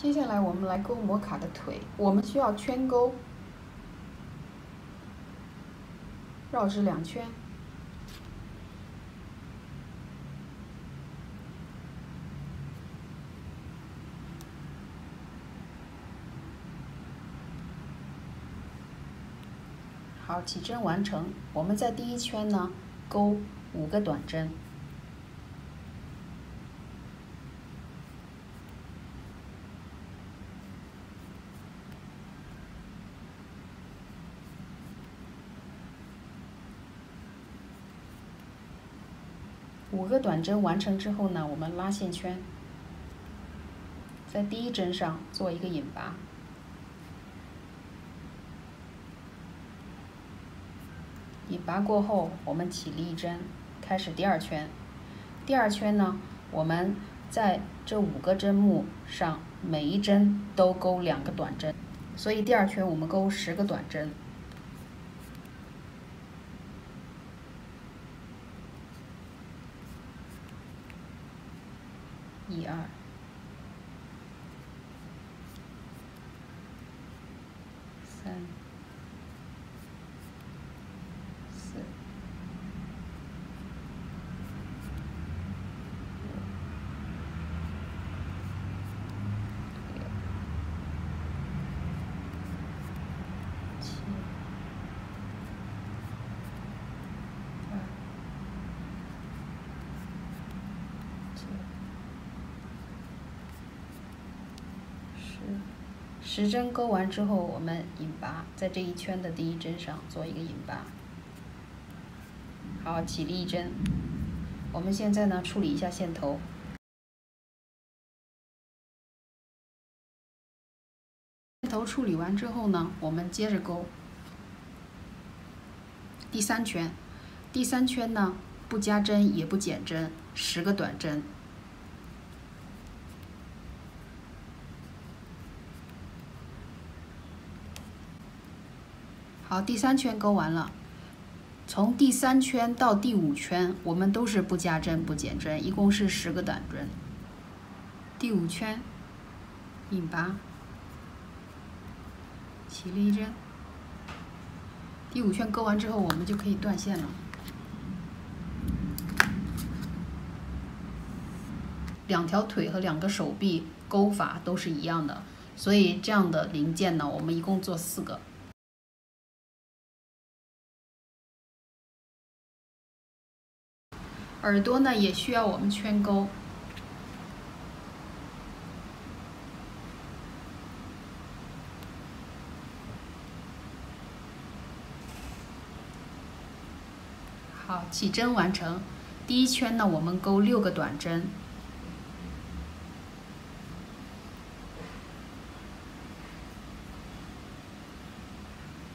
接下来我们来勾摩卡的腿，我们需要圈钩，绕直2圈。好，起针完成。我们在第1圈呢，钩5个短针。5个短针完成之后呢，我们拉线圈，在第1针上做一个引拔，引拔过后，我们起立1针，开始第2圈。第2圈呢，我们在这5个针目上每一针都钩2个短针，所以第2圈我们钩10个短针。1、2、3、4、5、10针钩完之后，我们引拔，在这1圈的第1针上做一个引拔。好，起立1针。我们现在呢，处理一下线头。线头处理完之后呢，我们接着钩第3圈。第3圈呢，不加针也不减针，10个短针。好，第3圈钩完了。从第3圈到第5圈，我们都是不加针不减针，一共是10个短针。第5圈引拔，起立1针。第5圈钩完之后，我们就可以断线了。2条腿和2个手臂钩法都是一样的，所以这样的零件呢，我们一共做4个。耳朵呢也需要我们圈钩。好，起针完成。第1圈呢，我们钩6个短针。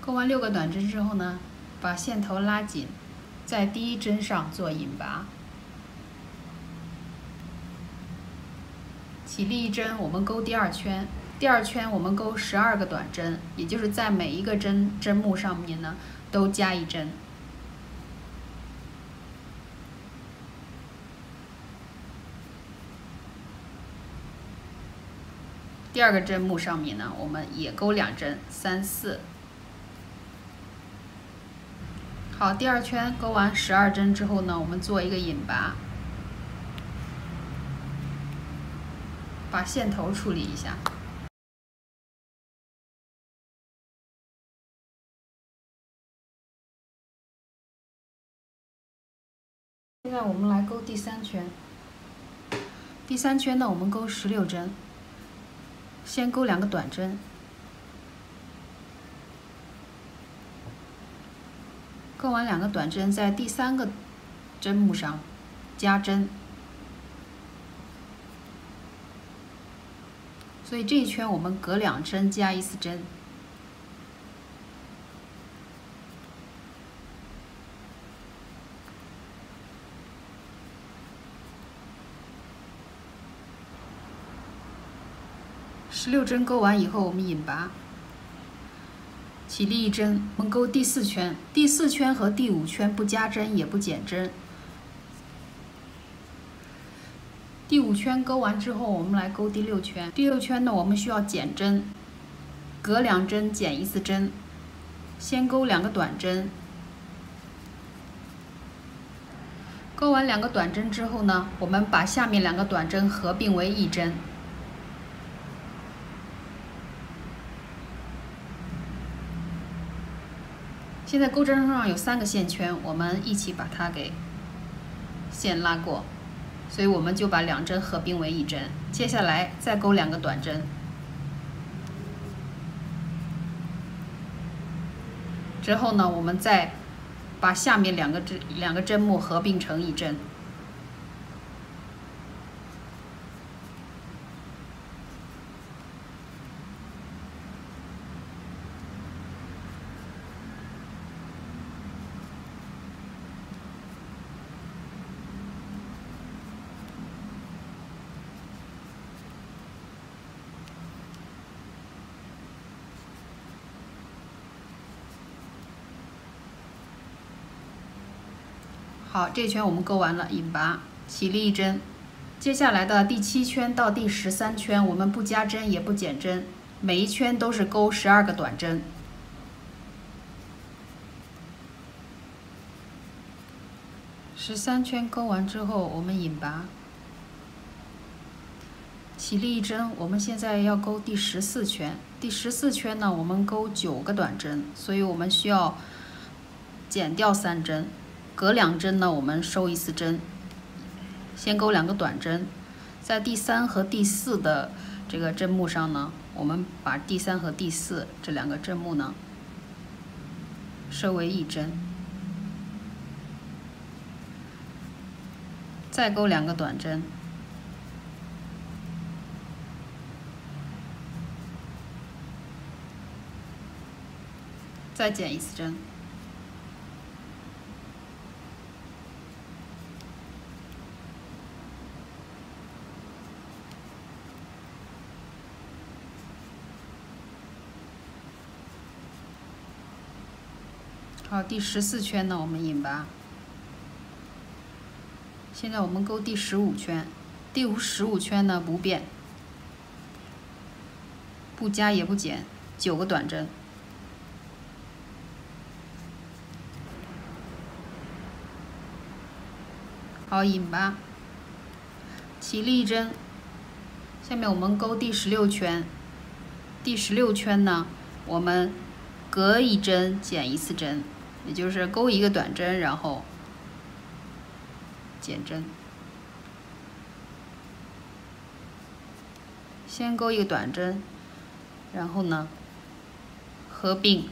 钩完6个短针之后呢，把线头拉紧，在第1针上做引拔。起立1针，我们钩第2圈。第2圈我们钩12个短针，也就是在每一个针目上面呢，都加1针。第2个针目上面呢，我们也钩2针，3、4。好，第2圈钩完12针之后呢，我们做一个引拔，把线头处理一下。现在我们来钩第3圈。第3圈呢，我们钩16针，先钩2个短针。钩完2个短针，在第3个针目上加针，所以这一圈我们隔2针加1次针。16针钩完以后，我们引拔。起立1针，我们钩第4圈。第4圈和第5圈不加针也不减针。第5圈钩完之后，我们来钩第6圈。第6圈呢，我们需要减针，隔2针减1次针。先钩2个短针，钩完2个短针之后呢，我们把下面2个短针合并为1针。现在钩针上有3个线圈，我们一起把它给线拉过，所以我们就把2针合并为1针。接下来再钩2个短针，之后呢，我们再把下面两个针目合并成1针。好，这圈我们钩完了，引拔，起立1针。接下来的第7圈到第13圈，我们不加针也不减针，每一圈都是钩12个短针。13圈钩完之后，我们引拔，起立1针。我们现在要钩第14圈，第14圈呢，我们钩9个短针，所以我们需要减掉3针。隔2针呢，我们收1次针，先钩2个短针，在第3和第4的这个针目上呢，我们把第3和第4这2个针目呢收为1针，再钩2个短针，再减1次针。好，第14圈呢，我们引拔。现在我们钩第15圈，第15圈呢不变，不加也不减，9个短针。好，引拔，起立1针。下面我们钩第16圈，第16圈呢，我们隔1针减1次针。也就是钩1个短针，然后减针。先钩1个短针，然后呢，合并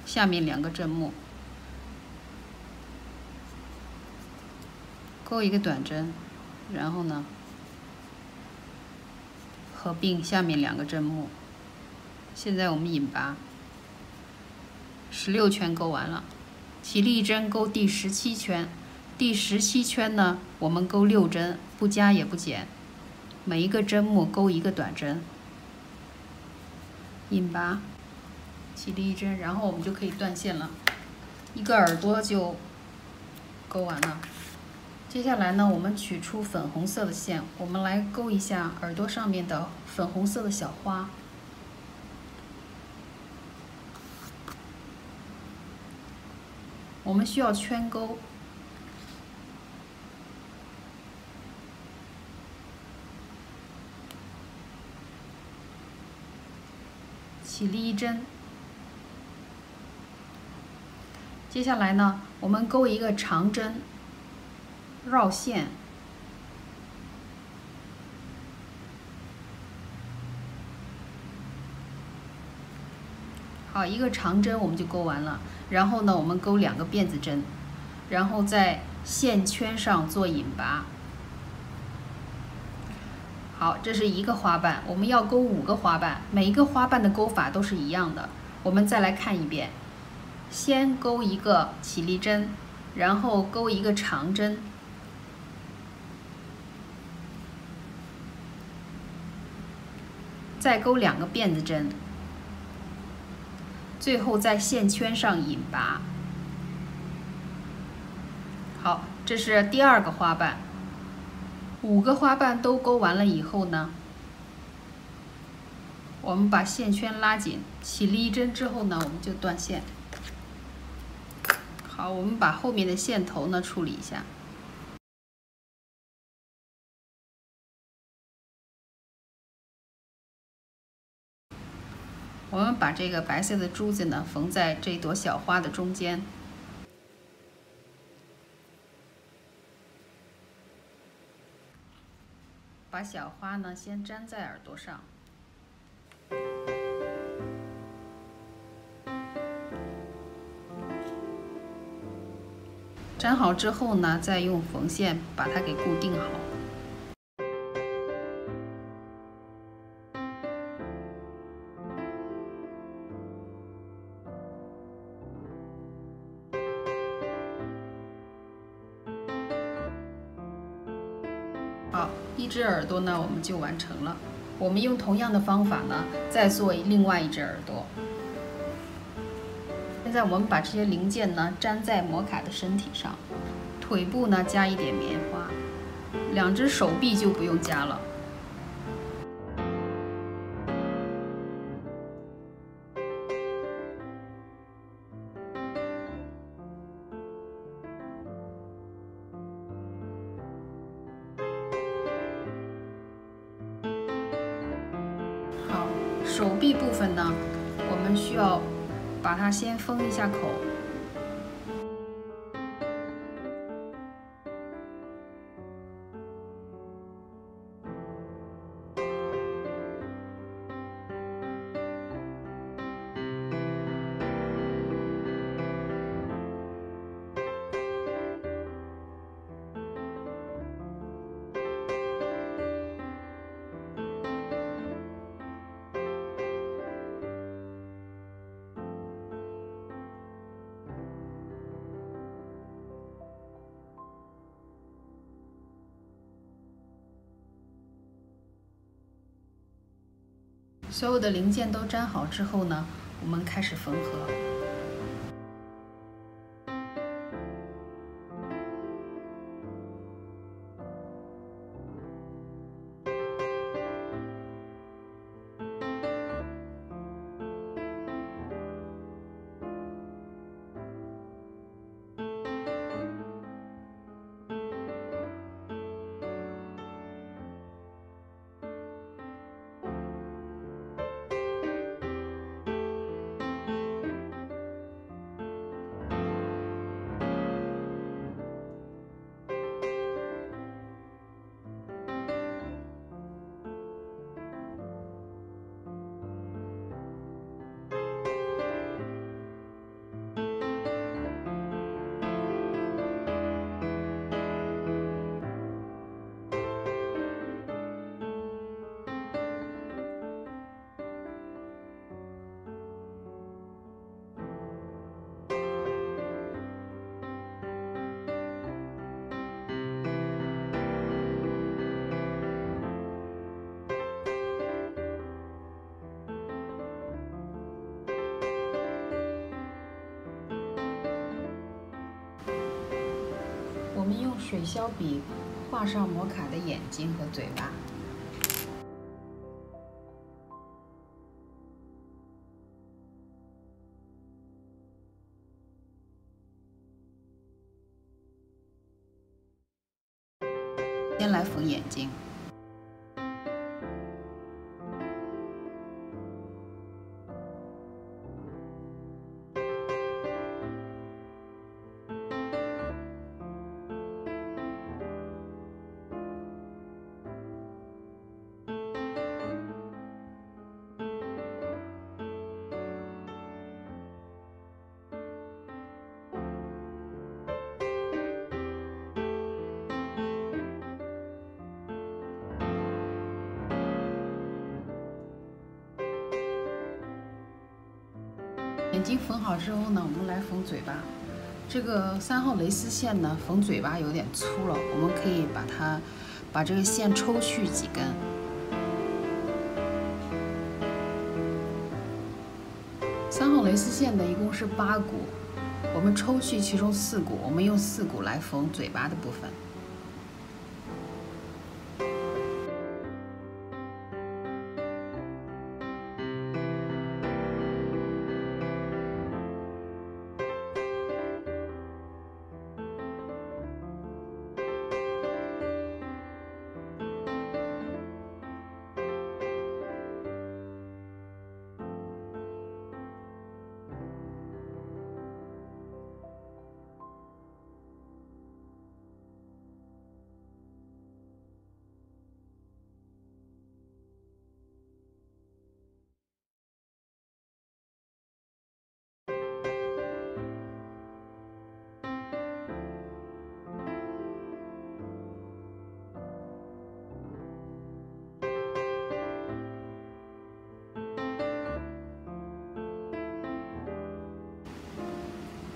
下面2个针目，钩1个短针，然后呢，合并下面2个针目。现在我们引拔，16圈钩完了。起立1针，钩第17圈。第17圈呢，我们钩6针，不加也不减，每一个针目钩1个短针，引拔，起立1针，然后我们就可以断线了，一个耳朵就钩完了。接下来呢，我们取出粉红色的线，我们来钩一下耳朵上面的粉红色的小花。我们需要圈钩，起立1针。接下来呢，我们钩一个长针，绕线。好，一个长针我们就钩完了。然后呢，我们钩2个辫子针，然后在线圈上做引拔。好，这是1个花瓣，我们要钩5个花瓣，每一个花瓣的钩法都是一样的。我们再来看一遍，先钩1个起立针，然后钩1个长针，再钩2个辫子针。最后在线圈上引拔。好，这是第2个花瓣。5个花瓣都钩完了以后呢，我们把线圈拉紧，起立一针之后呢，我们就断线。好，我们把后面的线头呢处理一下。我们把这个白色的珠子呢缝在这朵小花的中间。把小花呢先粘在耳朵上，粘好之后呢，再用缝线把它给固定好。好，一只耳朵呢，我们就完成了。我们用同样的方法呢，再做另外一只耳朵。现在我们把这些零件呢粘在摩卡的身体上，腿部呢加一点棉花，2只手臂就不用加了。手臂部分呢，我们需要把它先封一下口。所有的零件都粘好之后呢，我们开始缝合。我们用水削笔画上摩卡的眼睛和嘴巴。先来缝眼睛。眼睛缝好之后呢，我们来缝嘴巴。这个3号蕾丝线呢，缝嘴巴有点粗了，我们可以把这个线抽去几根。3号蕾丝线呢，一共是8股，我们抽去其中4股，我们用4股来缝嘴巴的部分。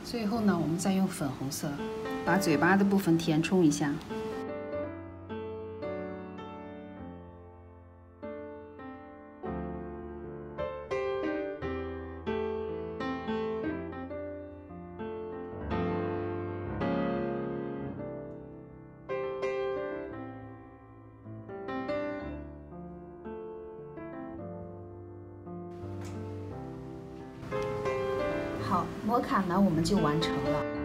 最后呢，我们再用粉红色把嘴巴的部分填充一下。好，摩卡呢我们就完成了。